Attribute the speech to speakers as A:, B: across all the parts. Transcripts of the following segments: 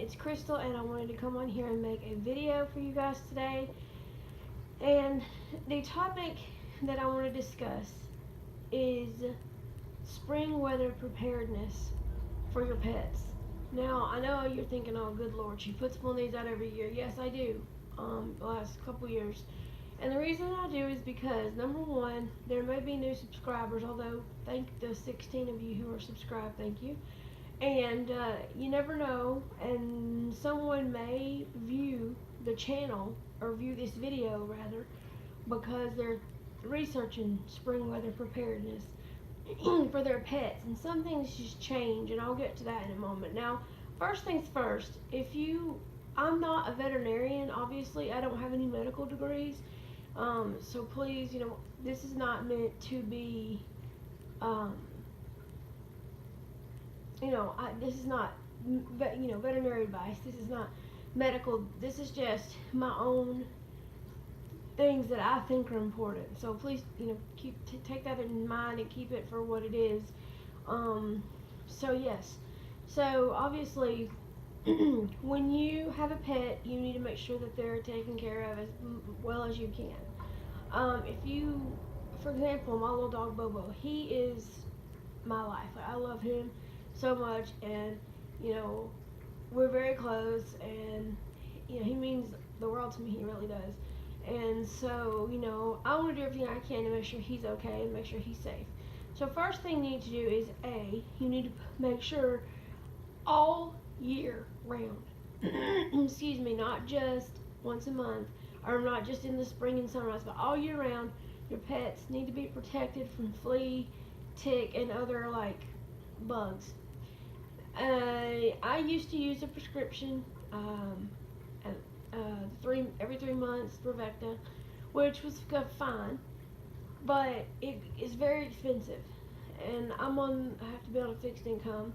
A: it's Crystal, and I wanted to come on here and make a video for you guys today. And the topic that I want to discuss is spring weather preparedness for your pets. Now, I know you're thinking, oh, good Lord, she puts one of these out every year. Yes, I do, the last couple years. And the reason I do is because, number one, there may be new subscribers, although thank the 16 of you who are subscribed, thank you. And you never know, and someone may view the channel, or view this video rather, because they're researching spring weather preparedness for their pets. And some things just change, and I'll get to that in a moment. Now, first things first, I'm not a veterinarian, obviously. I don't have any medical degrees. So please, this is not meant to be, this is not, veterinary advice. This is not medical. This is just my own things that I think are important. So please, take that in mind and keep it for what it is. So yes. So obviously, when you have a pet, you need to make sure that they're taken care of as well as you can. For example, my little dog Bobo, he is my life. I love him so much, and we're very close, and he means the world to me. He really does. And so I want to do everything I can to make sure he's okay and make sure he's safe. So first thing you need to do is you need to make sure all year round, excuse me, not just once a month, or not just in the spring and summer, but all year round, your pets need to be protected from flea, tick, and other bugs. I used to use a prescription every 3 months, Bravecta, which was fine, but it is very expensive, and I have to be on a fixed income.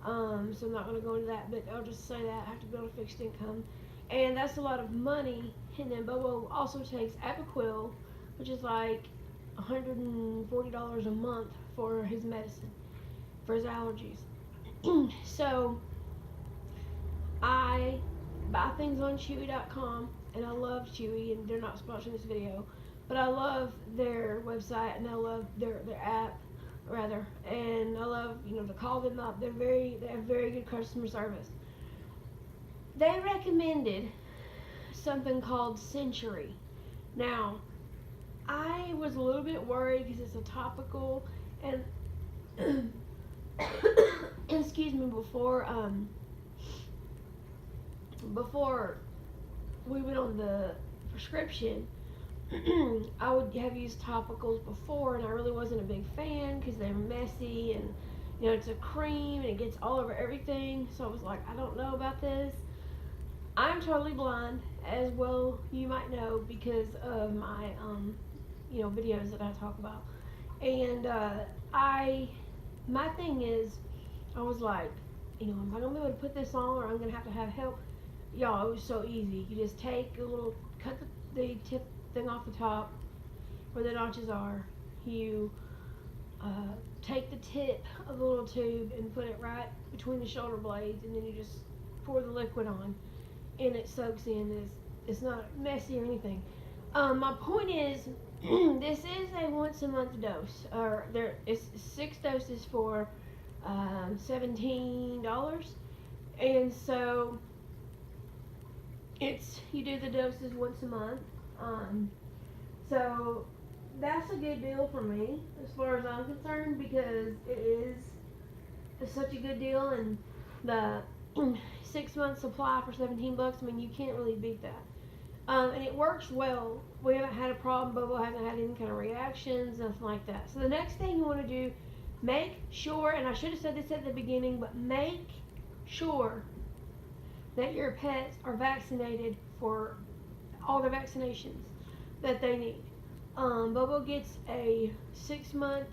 A: So I'm not going to go into that, but I'll just say that I have to be on a fixed income, and that's a lot of money. And then Bobo also takes Apoquil, which is like $140 a month for his medicine, for his allergies. So I buy things on Chewy.com, and I love Chewy, and they're not sponsoring this video, but I love their website, and I love their app, rather, and I love to call them up. They have very good customer service. They recommended something called Century. Now, I was a little bit worried because it's a topical, and excuse me, before we went on the prescription, I would have used topicals before, and I really wasn't a big fan because they're messy, and it's a cream and it gets all over everything. So I was like, I don't know about this. I'm totally blind, as well you might know, because of my videos that I talk about. And my thing is, I was like, am I gonna be able to put this on, or I'm gonna have to have help? Y'all, it was so easy. You just cut the tip thing off the top where the notches are. You take the tip of the little tube and put it right between the shoulder blades, and then you just pour the liquid on, and it soaks in. It's not messy or anything. My point is, this is a once a month dose, or it's 6 doses for $17, and so you do the doses once a month. So that's a good deal for me as far as I'm concerned, because it's such a good deal, and the 6 month supply for $17, I mean, you can't really beat that. And it works well. We haven't had a problem. Bobo hasn't had any kind of reactions, nothing like that. So the next thing you want to do, make sure, and I should have said this at the beginning, but make sure that your pets are vaccinated for all the vaccinations that they need. Bobo gets a 6 month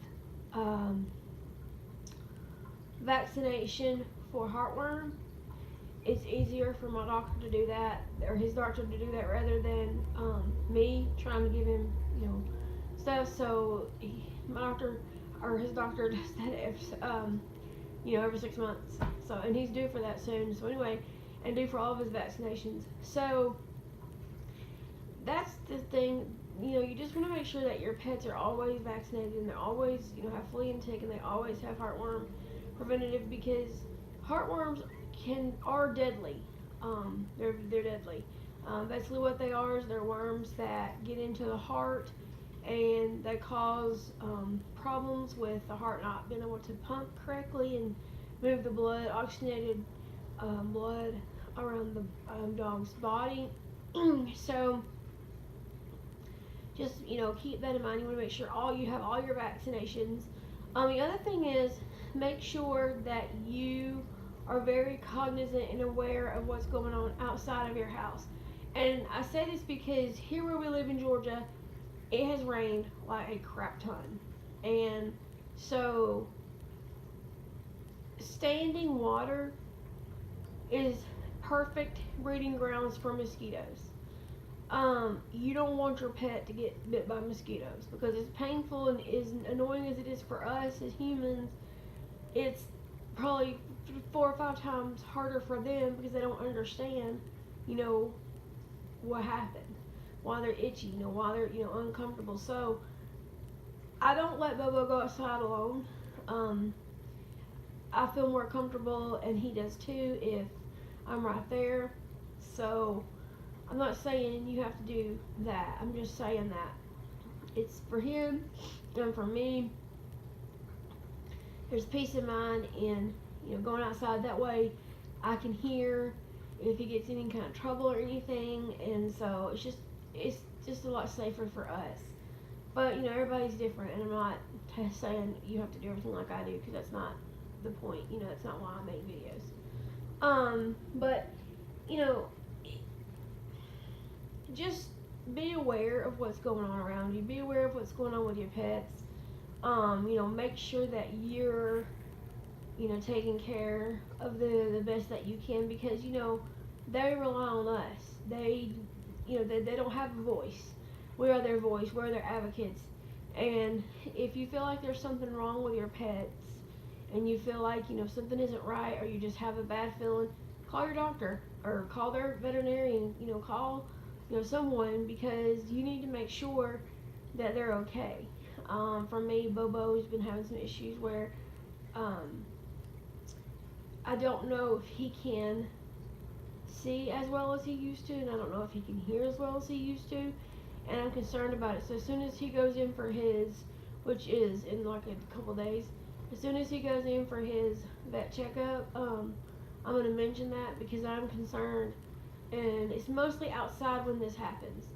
A: vaccination for heartworm. It's easier for my doctor to do that, or his doctor to do that, rather than me trying to give him, stuff. So his doctor does that every 6 months. So, and he's due for that soon. So anyway, and do for all of his vaccinations. So that's the thing. You just want to make sure that your pets are always vaccinated and they're always, have flea and tick, and they always have heartworm preventative, because heartworms are deadly. They're deadly. Basically, what they are is they're worms that get into the heart, and they cause problems with the heart not being able to pump correctly and move the blood, oxygenated blood around the dog's body. So just keep that in mind. You want to make sure you have all your vaccinations. The other thing is, make sure that you are very cognizant and aware of what's going on outside of your house. And I say this because here where we live in Georgia, it has rained like a crap ton. And so standing water is perfect breeding grounds for mosquitoes. You don't want your pet to get bit by mosquitoes, because as painful and as annoying as it is for us as humans, it's probably 4 or 5 times harder for them, because they don't understand, what happened, why they're itchy, why they're, uncomfortable. So I don't let Bobo go outside alone. I feel more comfortable, and he does too, if I'm right there. So I'm not saying you have to do that. I'm just saying that it's for him and for me. There's peace of mind in going outside. That way I can hear if he gets any kind of trouble or anything, and so it's just a lot safer for us. But everybody's different, and I'm not saying you have to do everything like I do, because that's not the point. That's not why I make videos. But just be aware of what's going on around you. Be aware of what's going on with your pets. Make sure that you're, taking care of the best that you can, because, they rely on us. They don't have a voice. We are their voice. We're their advocates. And if you feel like there's something wrong with your pets, and you feel like, something isn't right, or you just have a bad feeling, call your doctor, or call their veterinarian, call, someone, because you need to make sure that they're okay. For me, Bobo's been having some issues where I don't know if he can see as well as he used to, and I don't know if he can hear as well as he used to, and I'm concerned about it. So as soon as he goes in for his, which is in like a couple days, as soon as he goes in for his vet checkup, I'm going to mention that, because I'm concerned, and it's mostly outside when this happens,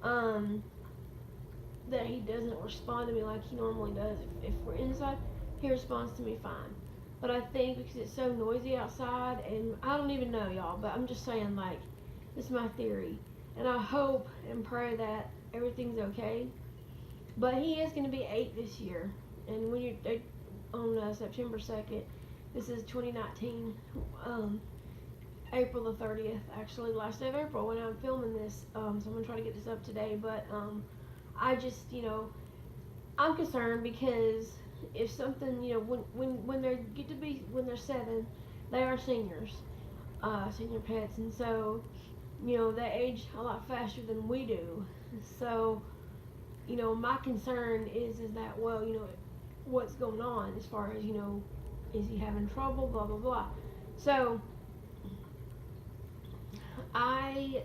A: that he doesn't respond to me like he normally does. If we're inside, he responds to me fine. But I think because it's so noisy outside, and I don't even know, y'all, but I'm just saying, like, this is my theory, and I hope and pray that everything's okay. But he is going to be 8 this year, and when you're on September 2nd, this is 2019, April the 30th, actually, last day of April when I'm filming this. So I'm going to try to get this up today, but I just, I'm concerned, because if something, when they get to be, when they're 7, they are seniors, senior pets, and so, they age a lot faster than we do. So, my concern is that, well, what's going on as far as, is he having trouble, blah, blah, blah. So, I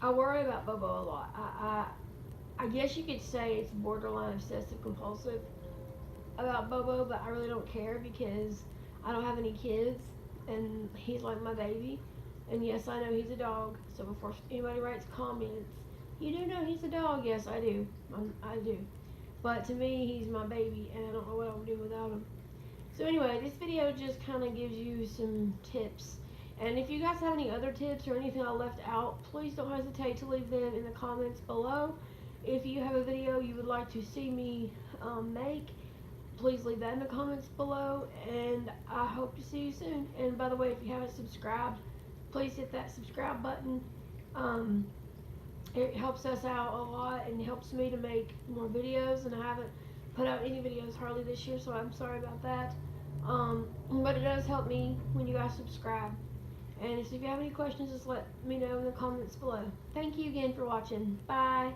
A: worry about Bobo a lot. I guess you could say it's borderline obsessive compulsive about Bobo, but I really don't care, because I don't have any kids, and he's like my baby. And yes, I know he's a dog, so before anybody writes comments, you do know he's a dog. Yes, I do. I do. But to me, he's my baby, and I don't know what I would do without him. So anyway, this video just kind of gives you some tips. And if you guys have any other tips or anything I left out, please don't hesitate to leave them in the comments below. If you have a video you would like to see me make, please leave that in the comments below. And I hope to see you soon. And by the way, if you haven't subscribed, please hit that subscribe button. It helps us out a lot and helps me to make more videos, and I haven't put out any videos hardly this year, so I'm sorry about that. But it does help me when you guys subscribe. And if you have any questions, just let me know in the comments below. Thank you again for watching. Bye.